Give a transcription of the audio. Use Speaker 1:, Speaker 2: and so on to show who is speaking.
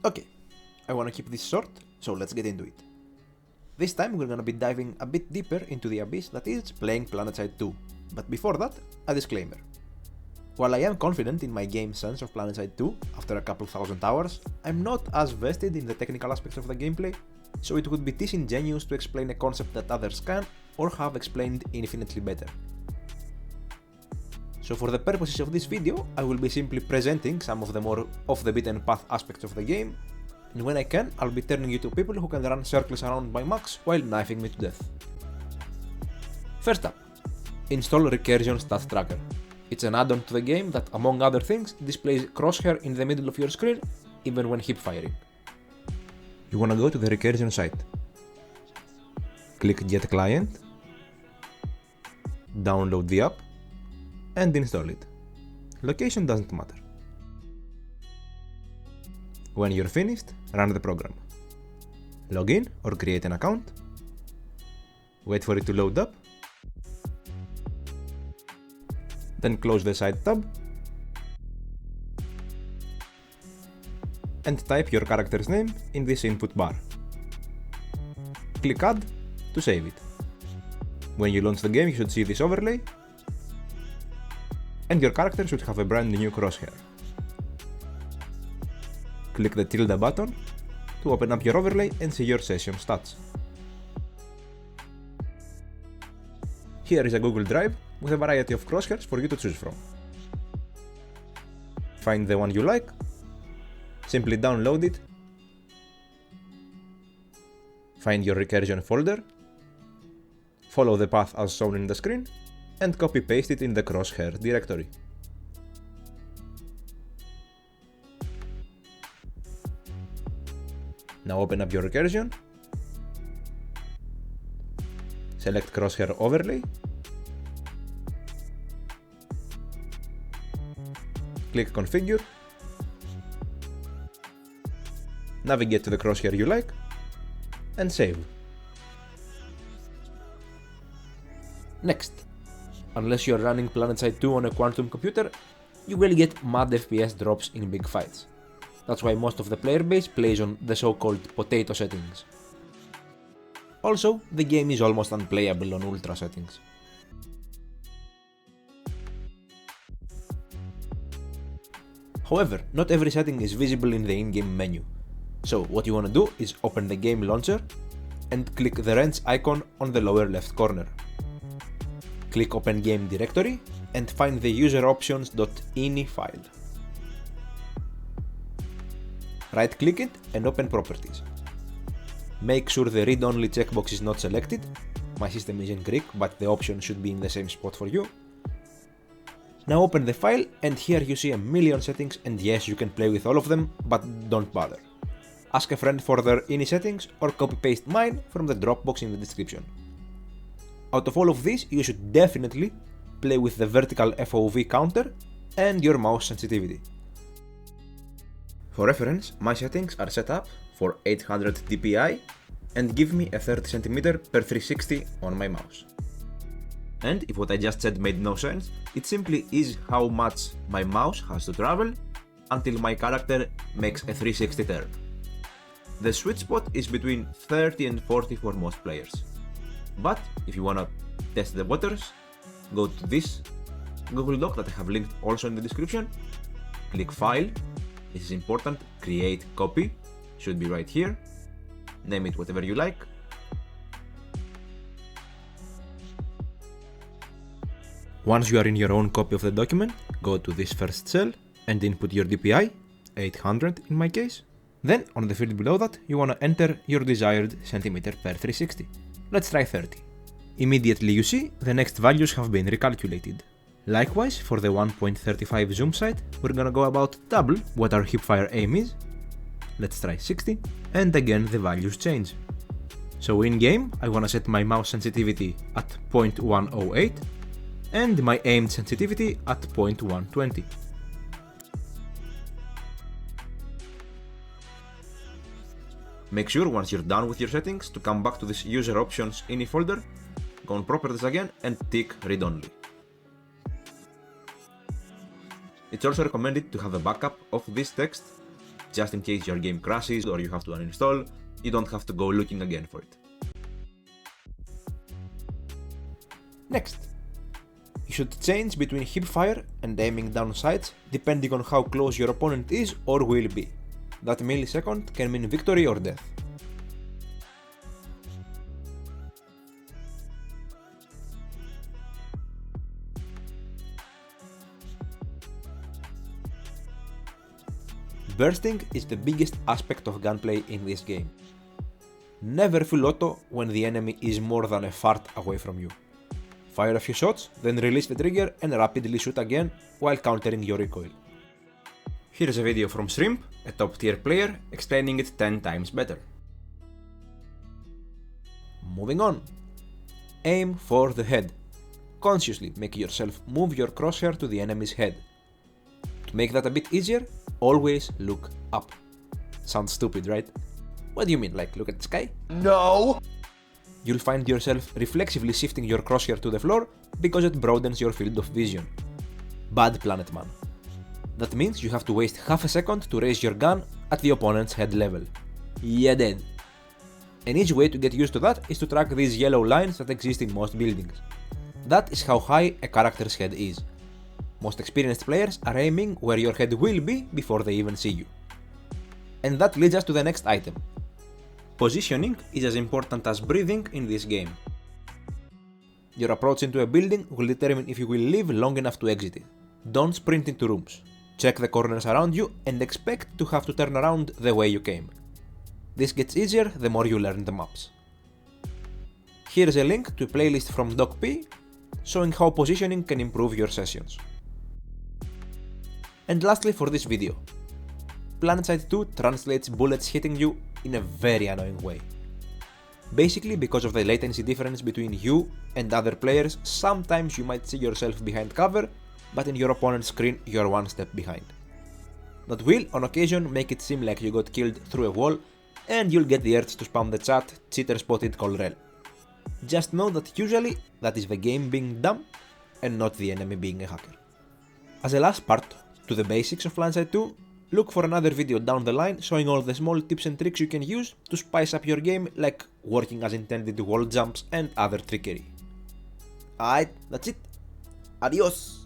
Speaker 1: Okay, I wanna keep this short, so let's get into it. This time we're gonna be diving a bit deeper into the abyss that is playing Planetside 2, but before that, a disclaimer. While I am confident in my game Sens of Planetside 2 after a couple thousand hours, I'm not as vested in the technical aspects of the gameplay, so it would be disingenuous to explain a concept that others can or have explained infinitely better. So for the purposes of this video, I will be simply presenting some of the more off-the-beaten-path aspects of the game, and when I can, I'll be turning you to people who can run circles around my max while knifing me to death. First up, install Recursion Stat Tracker. It's an add-on to the game that, among other things, displays Crosshair in the middle of your screen, even when hipfiring. You wanna go to the Recursion site. Click Get Client, download the app, and install it. Location doesn't matter. When you're finished, run the program. Log in or create an account, wait for it to load up, then close the site tab, and type your character's name in this input bar. Click Add to save it. When you launch the game, you should see this overlay, and your character should have a brand new crosshair. Click the tilde button to open up your overlay and see your session stats. Here is a Google Drive with a variety of crosshairs for you to choose from. Find the one you like, simply download it, find your recursion folder, follow the path as shown in the screen, and copy-paste it in the crosshair directory. Now open up your recursion, select Crosshair Overlay, click Configure, navigate to the crosshair you like, and save. Next, unless you're running Planetside 2 on a quantum computer, you will get mad FPS drops in big fights. That's why most of the player base plays on the so-called potato settings. Also, the game is almost unplayable on ultra settings. However, not every setting is visible in the in-game menu. So what you wanna do is open the game launcher and click the wrench icon on the lower left corner. Click Open Game Directory and find the useroptions.ini file. Right-click it and open Properties. Make sure the read-only checkbox is not selected. My system is in Greek, but the option should be in the same spot for you. Now open the file, and here you see a million settings, and yes, you can play with all of them, but don't bother. Ask a friend for their ini settings, or copy-paste mine from the Dropbox in the description. Out of all of these, you should definitely play with the vertical FOV counter and your mouse sensitivity. For reference, my settings are set up for 800 dpi and give me a 30cm per 360 on my mouse. And if what I just said made no sense, it simply is how much my mouse has to travel until my character makes a 360 turn. The sweet spot is between 30 and 40 for most players. But if you wanna test the waters, go to this Google Doc that I have linked also in the description, click File, this is important, create copy, should be right here, name it whatever you like. Once you are in your own copy of the document, go to this first cell and input your DPI, 800 in my case. Then on the field below that, you wanna enter your desired centimeter per 360. Let's try 30. Immediately you see the next values have been recalculated. Likewise, for the 1.35 zoom sight, we're gonna go about double what our hipfire aim is. Let's try 60, and again the values change. So in game, I wanna set my mouse sensitivity at 0.108, and my aimed sensitivity at 0.120. Make sure once you're done with your settings to come back to this user options ini folder, go on properties again and tick read only. It's also recommended to have a backup of this text just in case your game crashes or you have to uninstall, you don't have to go looking again for it. Next, you should change between Hipfire and aiming down sights depending on how close your opponent is or will be. That millisecond can mean victory or death. Bursting is the biggest aspect of gunplay in this game. Never full auto when the enemy is more than a fart away from you. Fire a few shots, then release the trigger and rapidly shoot again while countering your recoil. Here's a video from Shrimp, a top tier player, explaining it 10 times better. Moving on. Aim for the head. Consciously make yourself move your crosshair to the enemy's head. To make that a bit easier, always look up. Sounds stupid, right? What do you mean, like look at the sky?
Speaker 2: No!
Speaker 1: You'll find yourself reflexively shifting your crosshair to the floor because it broadens your field of vision. Bad planet man. That means you have to waste half a second to raise your gun at the opponent's head level. Yeah, dead. An easy way to get used to that is to track these yellow lines that exist in most buildings. That is how high a character's head is. Most experienced players are aiming where your head will be before they even see you. And that leads us to the next item. Positioning is as important as breathing in this game. Your approach into a building will determine if you will live long enough to exit it. Don't sprint into rooms. Check the corners around you and expect to have to turn around the way you came. This gets easier the more you learn the maps. Here's a link to a playlist from Doc P showing how positioning can improve your sessions. And lastly for this video, Planetside 2 translates bullets hitting you in a very annoying way. Basically because of the latency difference between you and other players, sometimes you might see yourself behind cover, but in your opponent's screen you're one step behind. That will, on occasion, make it seem like you got killed through a wall, and you'll get the urge to spam the chat cheater spotted colrel. Just know that usually that is the game being dumb and not the enemy being a hacker. As a last part to the basics of Planetside 2, look for another video down the line showing all the small tips and tricks you can use to spice up your game, like working as intended wall jumps and other trickery. Alright, that's it. Adios!